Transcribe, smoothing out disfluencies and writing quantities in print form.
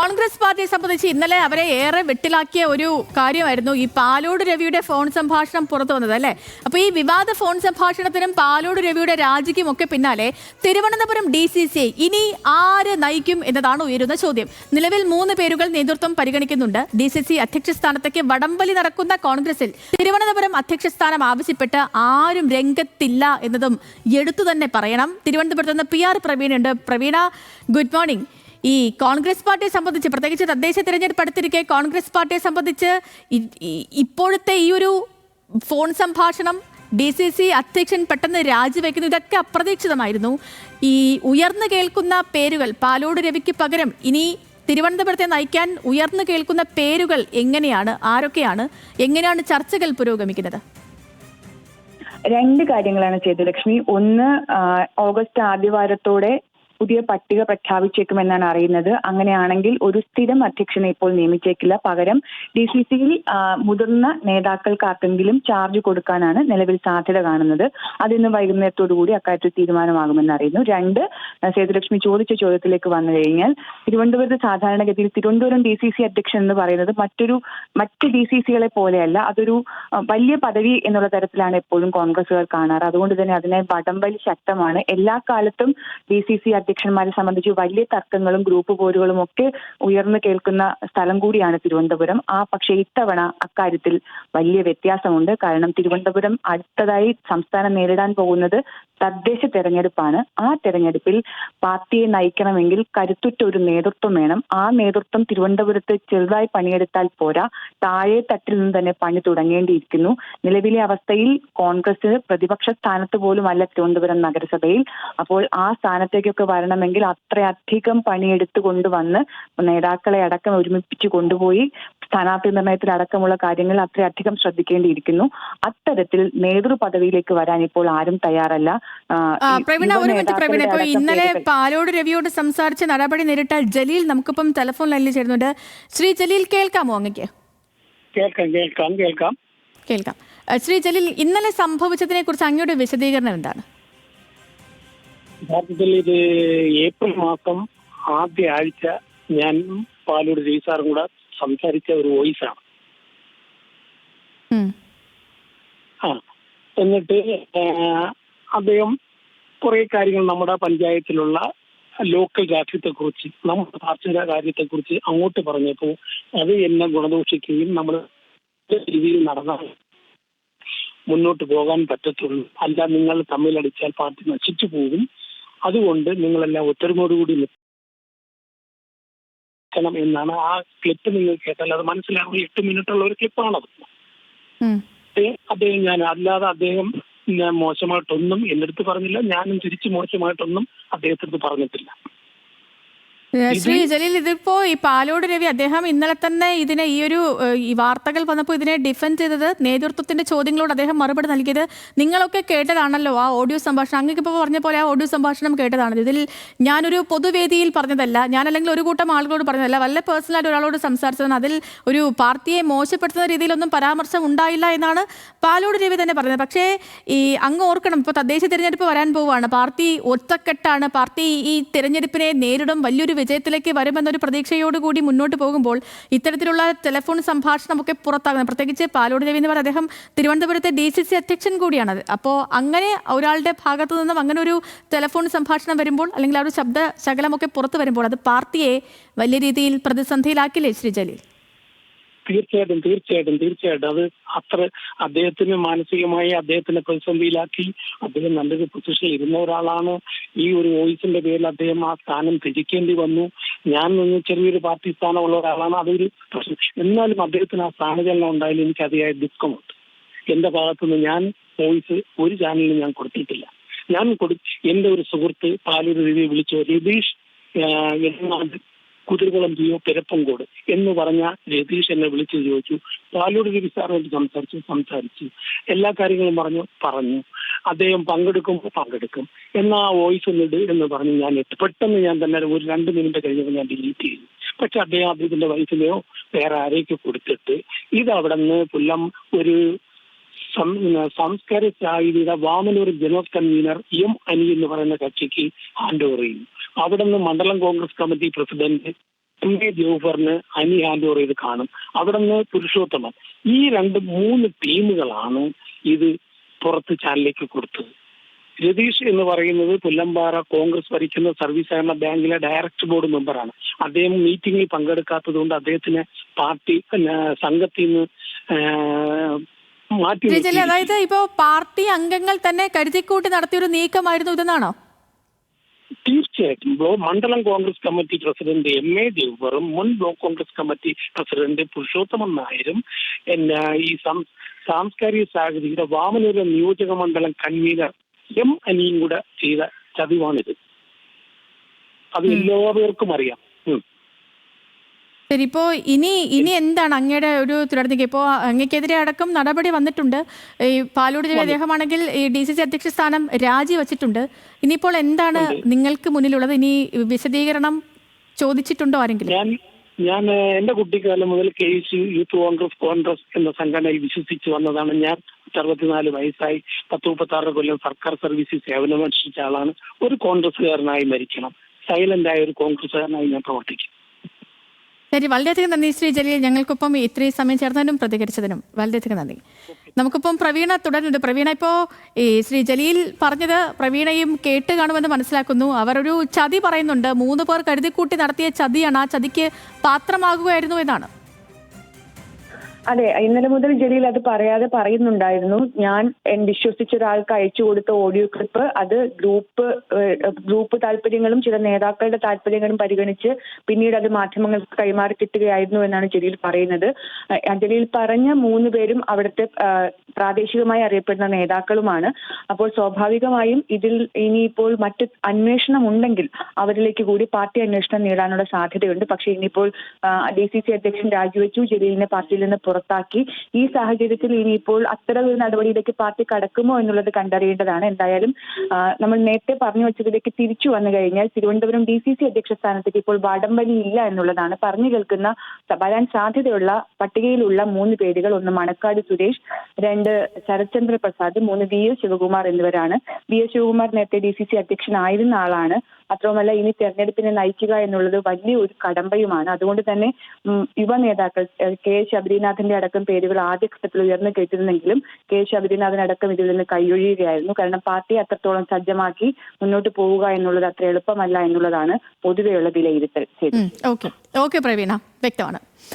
കോൺഗ്രസ് പാർട്ടിയെ സംബന്ധിച്ച് ഇന്നലെ അവരെ ഏറെ വെട്ടിലാക്കിയ ഒരു കാര്യമായിരുന്നു ഈ പാലോട് രവിയുടെ ഫോൺ സംഭാഷണം പുറത്തു വന്നത്, അല്ലേ? അപ്പൊ ഈ വിവാദ ഫോൺ സംഭാഷണത്തിനും പാലോട് രവിയുടെ രാജിക്കും ഒക്കെ പിന്നാലെ തിരുവനന്തപുരം DCCയെ ഇനി ആര് നയിക്കും എന്നതാണ് ഉയരുന്ന ചോദ്യം. നിലവിൽ 3 പേരുകൾ നേതൃത്വം പരിഗണിക്കുന്നുണ്ട്. DCC അധ്യക്ഷ സ്ഥാനത്തേക്ക് വടംവലി നടക്കുന്ന കോൺഗ്രസിൽ തിരുവനന്തപുരം അധ്യക്ഷ സ്ഥാനം ആവശ്യപ്പെട്ട് ആരും രംഗത്തില്ല എന്നതും എടുത്തു തന്നെ പറയണം. തിരുവനന്തപുരത്ത് നിന്ന് PR പ്രവീണുണ്ട്. പ്രവീണ, ഗുഡ് മോർണിംഗ്. ഈ കോൺഗ്രസ് പാർട്ടിയെ സംബന്ധിച്ച്, പ്രത്യേകിച്ച് തദ്ദേശ തിരഞ്ഞെടുപ്പ് അടുത്തിരിക്കെ കോൺഗ്രസ് പാർട്ടിയെ സംബന്ധിച്ച് ഇപ്പോഴത്തെ ഈ ഒരു ഫോൺ സംഭാഷണം, DCC അധ്യക്ഷൻ പെട്ടെന്ന് രാജിവെക്കുന്നു, ഇതൊക്കെ അപ്രതീക്ഷിതമായിരുന്നു. ഈ ഉയർന്നു കേൾക്കുന്ന പേരുകൾ, പാലോട് രവിക്ക് പകരം ഇനി തിരുവനന്തപുരത്തെ നയിക്കാൻ ഉയർന്നു കേൾക്കുന്ന പേരുകൾ എങ്ങനെയാണ്, ആരൊക്കെയാണ്, എങ്ങനെയാണ് ചർച്ചകൾ പുരോഗമിക്കുന്നത്? 2 കാര്യങ്ങളാണ് സേതുലക്ഷ്മി. ഒന്ന്, ഓഗസ്റ്റ് ആദ്യവാരത്തോടെ പുതിയ പട്ടിക പ്രഖ്യാപിച്ചേക്കുമെന്നാണ് അറിയുന്നത്. അങ്ങനെയാണെങ്കിൽ ഒരു സ്ഥിരം അധ്യക്ഷനെ ഇപ്പോൾ നിയമിച്ചേക്കില്ല. പകരം DCCയിൽ മുതിർന്ന നേതാക്കൾക്കാർക്കെങ്കിലും ചാർജ് കൊടുക്കാനാണ് നിലവിൽ സാധ്യത കാണുന്നത്. അതിന്ന് വൈകുന്നേരത്തോടുകൂടി അക്കാര്യത്തിൽ തീരുമാനമാകുമെന്ന് അറിയുന്നു. 2, സേതുലക്ഷ്മി ചോദിച്ച ചോദ്യത്തിലേക്ക് വന്നു കഴിഞ്ഞാൽ, തിരുവനന്തപുരത്ത് സാധാരണഗതിയിൽ തിരുവനന്തപുരം DCC അധ്യക്ഷൻ എന്ന് പറയുന്നത് മറ്റ് DCCകളെ പോലെയല്ല. അതൊരു വലിയ പദവി എന്നുള്ള തരത്തിലാണ് എപ്പോഴും കോൺഗ്രസുകാർ കാണാറ്. അതുകൊണ്ട് തന്നെ അതിനെ വടംവലി ശക്തമാണ്. എല്ലാ കാലത്തും DCC അധ്യക്ഷന്മാരെ സംബന്ധിച്ച് വലിയ തർക്കങ്ങളും ഗ്രൂപ്പ് പോരുകളും ഒക്കെ ഉയർന്നു കേൾക്കുന്ന സ്ഥലം കൂടിയാണ് തിരുവനന്തപുരം. പക്ഷേ ഇത്തവണ അക്കാര്യത്തിൽ വലിയ വ്യത്യാസമുണ്ട്. കാരണം തിരുവനന്തപുരം അടുത്തതായി സംസ്ഥാനം നേരിടാൻ പോകുന്നത് തദ്ദേശ തെരഞ്ഞെടുപ്പാണ്. ആ തെരഞ്ഞെടുപ്പിൽ പാർട്ടിയെ നയിക്കണമെങ്കിൽ കരുത്തുറ്റ ഒരു നേതൃത്വം വേണം. ആ നേതൃത്വം തിരുവനന്തപുരത്ത് ചെറുതായി പണിയെടുത്താൽ പോരാ, താഴെ തട്ടിൽ നിന്ന് തന്നെ പണി തുടങ്ങേണ്ടിയിരിക്കുന്നു. നിലവിലെ അവസ്ഥയിൽ കോൺഗ്രസ് പ്രതിപക്ഷ സ്ഥാനത്ത് പോലും അല്ല തിരുവനന്തപുരം നഗരസഭയിൽ. അപ്പോൾ ആ സ്ഥാനത്തേക്കൊക്കെ വരണമെങ്കിൽ അത്രയധികം പണിയെടുത്ത് കൊണ്ടുവന്ന് നേതാക്കളെ അടക്കം ഒരുമിപ്പിച്ച് കൊണ്ടുപോയി സ്ഥാനാർത്ഥി നിർണയത്തിൽ അടക്കമുള്ള കാര്യങ്ങൾ അത്രയധികം ശ്രദ്ധിക്കേണ്ടിയിരിക്കുന്നു. അത്തരത്തിൽ നേതൃപദവിയിലേക്ക് വരാൻ ഇപ്പോൾ ആരും തയ്യാറല്ല. പ്രവീണ, ഒരു മിനിറ്റ് പ്രവീണ. ഇപ്പൊ ഇന്നലെ പാലോട് രവിയോട് സംസാരിച്ച് നടപടി നേരിട്ട ജലീൽ നമുക്കിപ്പം ടെലിഫോൺ ലൈനിൽ ചേരുന്നുണ്ട്. ശ്രീ ജലീൽ, കേൾക്കാമോ അങ്ങക്ക്? കേൾക്കാം. ശ്രീ ജലീൽ, ഇന്നലെ സംഭവിച്ചതിനെ കുറിച്ച് അങ്ങയുടെ വിശദീകരണം എന്താണ്? യഥാർത്ഥത്തിൽ ഇത് ഏപ്രിൽ മാസം ആദ്യ ആഴ്ച ഞാൻ പാലോട് രവി സാറും കൂടെ സംസാരിച്ച ഒരു വോയിസാണ്. എന്നിട്ട് അദ്ദേഹം കുറെ കാര്യങ്ങൾ നമ്മുടെ പഞ്ചായത്തിലുള്ള ലോക്കൽ രാഷ്ട്രീയത്തെക്കുറിച്ച്, നമ്മുടെ പാർട്ടിയുടെ കാര്യത്തെക്കുറിച്ച് അങ്ങോട്ട് പറഞ്ഞപ്പോൾ അത് എന്നെ ഗുണദോഷിക്കുകയും നമ്മൾ രീതിയിൽ നടന്നാൽ മുന്നോട്ട് പോകാൻ പറ്റത്തുള്ളൂ, അല്ല നിങ്ങൾ തമ്മിലടിച്ചാൽ പാർട്ടി നശിച്ചു പോകും, അതുകൊണ്ട് നിങ്ങളെല്ലാം ഒത്തൊരുമയോടുകൂടി നിൽക്കണം എന്നാണ്. ആ ക്ലിപ്പ് നിങ്ങൾ കേട്ടാൽ അത് മനസ്സിലാവും. 8 മിനിറ്റുള്ള ഒരു ക്ലിപ്പാണത്. അദ്ദേഹം അദ്ദേഹം മോശമായിട്ടൊന്നും എൻ്റെ അടുത്ത് പറഞ്ഞില്ല, ഞാനും തിരിച്ച് മോശമായിട്ടൊന്നും അദ്ദേഹത്തിനടുത്ത് പറഞ്ഞിട്ടില്ല. ശ്രീ ജലീൽ, ഇതിപ്പോ ഈ പാലോട് രവി അദ്ദേഹം ഇന്നലെ തന്നെ ഇതിനെ ഈ വാർത്തകൾ വന്നപ്പോൾ ഇതിനെ ഡിഫെൻഡ് ചെയ്തത്, നേതൃത്വത്തിന്റെ ചോദ്യങ്ങളോട് അദ്ദേഹം മറുപടി നൽകിയത് നിങ്ങളൊക്കെ കേട്ടതാണല്ലോ. ആ ഓഡിയോ സംഭാഷണം അങ്ങേക്ക് ഇപ്പോൾ പറഞ്ഞ പോലെ ആ ഓഡിയോ സംഭാഷണം കേട്ടതാണ്. ഇതിൽ ഞാനൊരു പൊതുവേദിയിൽ പറഞ്ഞതല്ല, ഞാനല്ലെങ്കിൽ ഒരു കൂട്ടം ആളുകളോട് പറഞ്ഞതല്ല, വല്ല പേഴ്സണലായിട്ട് ഒരാളോട് സംസാരിച്ചതാണ്. അതിൽ ഒരു പാർട്ടിയെ മോശപ്പെടുത്തുന്ന രീതിയിലൊന്നും പരാമർശം ഉണ്ടായില്ല എന്നാണ് പാലോട് രവി തന്നെ പറഞ്ഞത്. പക്ഷേ ഈ അങ്ങ് ഓർക്കണം, ഇപ്പോൾ തദ്ദേശ തിരഞ്ഞെടുപ്പ് വരാൻ പോവുകയാണ്, പാർട്ടി ഒറ്റക്കെട്ടാണ്, പാർട്ടി ഈ തിരഞ്ഞെടുപ്പിനെ നേരിടും, വലിയൊരു വിജയത്തിലേക്ക് വരുമെന്നൊരു പ്രതീക്ഷയോടുകൂടി മുന്നോട്ട് പോകുമ്പോൾ ഇത്തരത്തിലുള്ള ടെലിഫോൺ സംഭാഷണമൊക്കെ പുറത്താകുന്നത്, പ്രത്യേകിച്ച് പാലോട് രവി എന്ന് പറഞ്ഞാൽ അദ്ദേഹം തിരുവനന്തപുരത്തെ DCC അധ്യക്ഷൻ കൂടിയാണ്. അപ്പോൾ അങ്ങനെ ഒരാളുടെ ഭാഗത്തു നിന്നും അങ്ങനെ ഒരു ടെലിഫോൺ സംഭാഷണം വരുമ്പോൾ, അല്ലെങ്കിൽ ആ ഒരു ശബ്ദ ശകലമൊക്കെ പുറത്തു വരുമ്പോൾ അത് പാർട്ടിയെ വലിയ രീതിയിൽ പ്രതിസന്ധിയിലാക്കില്ലേ ശ്രീ ജലീൽ? തീർച്ചയായിട്ടും അത് അത്ര അദ്ദേഹത്തിന് മാനസികമായി അദ്ദേഹത്തിനെ പ്രതിസന്ധിയിലാക്കി. അദ്ദേഹം നല്ലൊരു പൊസിഷനിൽ ഇരുന്ന ഒരാളാണ്. ഈ ഒരു വോയിസിന്റെ പേരിൽ അദ്ദേഹം ആ സ്ഥാനം ത്യജിക്കേണ്ടി വന്നു. ഞാൻ ചെറിയൊരു പാർട്ടി സ്ഥാനമുള്ള ഒരാളാണ്, അതൊരു പ്രശ്നം. എന്നാലും അദ്ദേഹത്തിന് ആ സ്ഥാനചലനം ഉണ്ടായാലും എനിക്ക് അതിയായ ദുഃഖമുണ്ട്. എന്റെ ഭാഗത്തുനിന്ന് ഞാൻ വോയിസ് ഒരു ചാനലിലും ഞാൻ കൊടുത്തിട്ടില്ല. എന്റെ ഒരു സുഹൃത്ത് പാലൂർ രവി വിളിച്ചു, രതീഷ് കുതിരകുളം ജിയോ പെരപ്പങ്കോട് എന്ന് പറഞ്ഞ രതീഷ് എന്നെ വിളിച്ചു ചോദിച്ചു. പാലോട് രവി സാറുമായിട്ട് സംസാരിച്ചു എല്ലാ കാര്യങ്ങളും പറഞ്ഞു. അദ്ദേഹം പങ്കെടുക്കും എന്നാ വോയിസ് ഒന്നിട് എന്ന് പറഞ്ഞ് ഞാൻ പെട്ടെന്ന് ഞാൻ തന്നെ ഒരു 2 മിനിറ്റ് കഴിഞ്ഞപ്പോൾ ഞാൻ ഡിലീറ്റ് ചെയ്തു. പക്ഷെ അദ്ദേഹത്തിന്റെ വൈഫിനെയോ വേറെ ആരെയൊക്കെ കൊടുത്തിട്ട് ഇത് അവിടെ നിന്ന് കൊല്ലം ഒരു സംസ്കാര സാഹിത്യയുടെ വാമനൂർ ജനറൽ കൺവീനർ അനി എന്ന് പറയുന്ന കക്ഷിക്ക് ഹാൻഡ് ഓവർ ചെയ്യും. അവിടെ നിന്ന് മണ്ഡലം കോൺഗ്രസ് കമ്മിറ്റി പ്രസിഡന്റ് MA ജോഫറിന് അനി ഹാൻഡ് ഓവർ ചെയ്ത് കാണും. അവിടെ നിന്ന് പുരുഷോത്തമൻ, ഈ 2-3 ടീമുകളാണ് ഇത് പുറത്ത് ചാനലിലേക്ക് കൊടുത്തത്. രതീഷ് എന്ന് പറയുന്നത് പുല്ലമ്പാറ കോൺഗ്രസ് ഭരിക്കുന്ന സർവീസ് സഹകരണ ബാങ്കിലെ ഡയറക്ടർ ബോർഡ് മെമ്പറാണ്. അദ്ദേഹം മീറ്റിംഗിൽ പങ്കെടുക്കാത്തത് കൊണ്ട് അദ്ദേഹത്തിന് പാർട്ടി സംഘത്തിൽ നിന്ന് മാറ്റി. അതായത് ഇപ്പോ പാർട്ടി അംഗങ്ങൾ തന്നെ കരുതിക്കൂട്ടി നടത്തിയൊരു നീക്കമായിരുന്നു ഇതെന്നാണോ? തീർച്ചയായിട്ടും. മണ്ഡലം കോൺഗ്രസ് കമ്മിറ്റി പ്രസിഡന്റ് MA ജോഫറും മുൻ block Congress committee president Purushothaman നായരും ഈ സാംസ്കാരിക സാഹചര്യയുടെ വാമനൂര നിയോജക മണ്ഡലം കൺവീനർ M അനിയും കൂടെ ചെയ്ത ചതിവാണിത്. അത് എല്ലാവർക്കും അറിയാം. ശരി, ഇപ്പോ ഇനി എന്താണ് അങ്ങയുടെ ഒരു തുടർന്നേക്ക്? ഇപ്പോൾ അങ്ങക്കെതിരെ അടക്കം നടപടി വന്നിട്ടുണ്ട്. ഈ പാലോട് രവി അദ്ദേഹമാണെങ്കിൽ ഈ DCC അധ്യക്ഷ സ്ഥാനം രാജിവെച്ചിട്ടുണ്ട്. ഇനിയിപ്പോൾ എന്താണ് നിങ്ങൾക്ക് മുന്നിലുള്ളത്? ഇനി വിശദീകരണം ചോദിച്ചിട്ടുണ്ടോ ആരെങ്കിലും? ഞാൻ എന്റെ കുട്ടിക്കാലം മുതൽ KSU യൂത്ത് കോൺഗ്രസ് എന്ന സംഘടനയിൽ വിശ്വസിച്ച് വന്നതാണ്. ഞാൻ 64 വയസ്സായി 36 കൊല്ലം സർക്കാർ സർവീസിൽ സേവനമനുഷ്ഠിച്ച ആളാണ്. ഒരു കോൺഗ്രസ്സുകാരനായി മരിക്കണം, സൈലന്റ് ആയ ഒരു കോൺഗ്രസ്സുകാരനായി ഞാൻ പ്രവർത്തിക്കും. ശരി, വളരെയധികം നന്ദി ശ്രീ ജലീൽ. ഞങ്ങൾക്കൊപ്പം ഇത്രയും സമയം ചേർന്നതിനും പ്രതികരിച്ചതിനും വളരെയധികം നന്ദി. നമുക്കിപ്പം പ്രവീണ തുടരുന്നുണ്ട്. പ്രവീണ, ഇപ്പോൾ ഈ ശ്രീ ജലീൽ പറഞ്ഞത് പ്രവീണയും കേട്ട് കാണുമെന്ന് മനസ്സിലാക്കുന്നു. അവർ ഒരു ചതി പറയുന്നുണ്ട്. 3 പേർ കരുതിക്കൂട്ടി നടത്തിയ ചതിയാണ്, ആ ചതിക്ക് പാത്രമാകുകയായിരുന്നു എന്നാണ്. അതെ, ഇന്നലെ മുതൽ ജലീൽ അത് പറയാതെ പറയുന്നുണ്ടായിരുന്നു. ഞാൻ വിശ്വസിച്ച ഒരാൾക്ക് അയച്ചു കൊടുത്ത ഓഡിയോ ക്ലിപ്പ് അത് ഗ്രൂപ്പ് താല്പര്യങ്ങളും ചില നേതാക്കളുടെ താല്പര്യങ്ങളും പരിഗണിച്ച് പിന്നീട് അത് മാധ്യമങ്ങൾക്ക് കൈമാറി കിട്ടുകയായിരുന്നു എന്നാണ് ജലീൽ പറയുന്നത്. ജലീൽ പറഞ്ഞ 3 പേരും അവിടുത്തെ പ്രാദേശികമായി അറിയപ്പെടുന്ന നേതാക്കളുമാണ്. അപ്പോൾ സ്വാഭാവികമായും ഇതിൽ ഇനിയിപ്പോൾ മറ്റ് അന്വേഷണം ഉണ്ടെങ്കിൽ അവരിലേക്ക് കൂടി പാർട്ടി അന്വേഷണം നേടാനുള്ള സാധ്യതയുണ്ട്. പക്ഷേ ഇനിയിപ്പോൾ DCC അധ്യക്ഷൻ രാജിവെച്ചു, ജലീലിനെ പാർട്ടിയിൽ നിന്ന് പുറത്താക്കി. ഈ സാഹചര്യത്തിൽ ഇനിയിപ്പോൾ അത്തരം ഒരു നടപടിയിലേക്ക് പാർട്ടി കടക്കുമോ എന്നുള്ളത് കണ്ടറിയേണ്ടതാണ്. എന്തായാലും നമ്മൾ നേരത്തെ പറഞ്ഞു വെച്ചതിലേക്ക് തിരിച്ചു വന്നു കഴിഞ്ഞാൽ തിരുവനന്തപുരം DCC അധ്യക്ഷ സ്ഥാനത്തേക്ക് ഇപ്പോൾ വടംവലി ഇല്ല എന്നുള്ളതാണ് പറഞ്ഞു കേൾക്കുന്ന. വരാൻ സാധ്യതയുള്ള പട്ടികയിലുള്ള 3 പേരുകൾ: 1 മണക്കാട് സുരേഷ്, 2 ശരത്ചന്ദ്ര പ്രസാദ്, 3 VS ശിവകുമാർ എന്നിവരാണ്. VS ശിവകുമാർ നേരത്തെ DCC അധ്യക്ഷനായിരുന്ന ആളാണ്. മാത്രവുമല്ല, ഇനി തെരഞ്ഞെടുപ്പിനെ നയിക്കുക എന്നുള്ളത് വലിയ ഒരു കടമ്പയുമാണ്. അതുകൊണ്ട് തന്നെ യുവ നേതാക്കൾ K ശബരിനാഥന്റെ അടക്കം പേരുകൾ ആദ്യഘട്ടത്തിൽ ഉയർന്നു കേട്ടിരുന്നെങ്കിലും K ശബരിനാഥൻ അടക്കം ഇതിൽ നിന്ന് കൈയൊഴിയുകയായിരുന്നു. കാരണം പാർട്ടി അത്രത്തോളം സജ്ജമാക്കി മുന്നോട്ട് പോവുക എന്നുള്ളത് അത്ര എളുപ്പമല്ല എന്നുള്ളതാണ് പൊതുവെയുള്ള വിലയിരുത്തൽ. ഓക്കെ പ്രവീണ, വ്യക്തമാണ്.